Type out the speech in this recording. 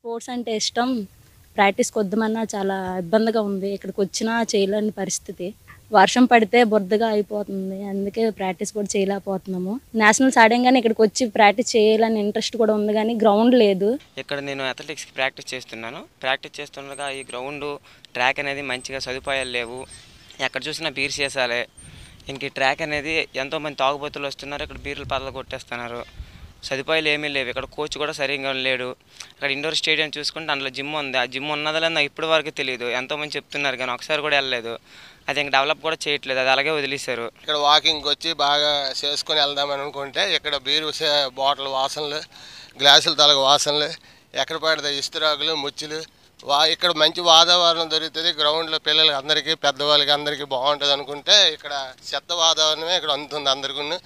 Sports అంటే ఇష్టం. ప్రాక్టీస్‌కి వద్దామన్నా చాలా ఇబ్బందిగా ఉంది. ఇక్కడికొచ్చినా చేయలేని పరిస్థితి. వర్షం పడితే బురదగా అయిపోతుంది. అందుకే ప్రాక్టీస్ కూడా చేయలేకపోతున్నాము. నేషనల్స్ ఆడాం గానీ ఇక్కడికొచ్చి ప్రాక్టీస్ చేయాలని ఇంట్రెస్ట్ కూడా ఉంది గానీ గ్రౌండ్ లేదు. ఇక్కడ నేను అథ్లెటిక్స్‌కి ప్రాక్టీస్ చేస్తున్నాను. ప్రాక్టీస్ చేస్తుండగా ఈ గ్రౌండు, ట్రాక్ అనేది మంచిగా సదుపాయాలు లేవు. ఎక్కడ చూసినా బీర్ సీసాలే. ఇంక ఈ ట్రాక్ అనేది ఎంతోమంది తాగుబోతులు వస్తున్నారు. ఇక్కడ బీర్లు పగలగొట్టేస్తున్నారు. సదుపాయాలు ఏమీ లేవు. ఇక్కడ కోచ్ కూడా సరిగ్గా లేడు. ఇక్కడ ఇండోర్ స్టేడియం చూసుకుంటే అందులో జిమ్ ఉంది. ఆ జిమ్ ఉన్నదో లేదో నాకు ఇప్పటి వరకు తెలియదు. ఎంతోమంది చెప్తున్నారు కానీ ఒకసారి కూడా వెళ్ళలేదు. అది ఇంక డెవలప్ కూడా చేయట్లేదు. అది అలాగే వదిలేశారు. ఇక్కడ వాకింగ్కి వచ్చి బాగా చేసుకొని వెళ్దామని అనుకుంటే ఇక్కడ బీరు బాటిల్ వాసనలు, గ్లాసుల తలగ వాసనలు, ఎక్కడ పడితే ఇస్తరాకులు, ముచ్చులు. ఇక్కడ మంచి వాతావరణం దొరుకుతుంది. గ్రౌండ్లో పిల్లలకి అందరికీ, పెద్దవాళ్ళకి అందరికీ బాగుంటుంది అనుకుంటే ఇక్కడ చెత్త వాతావరణమే ఇక్కడ అందుతుంది అందరికీ.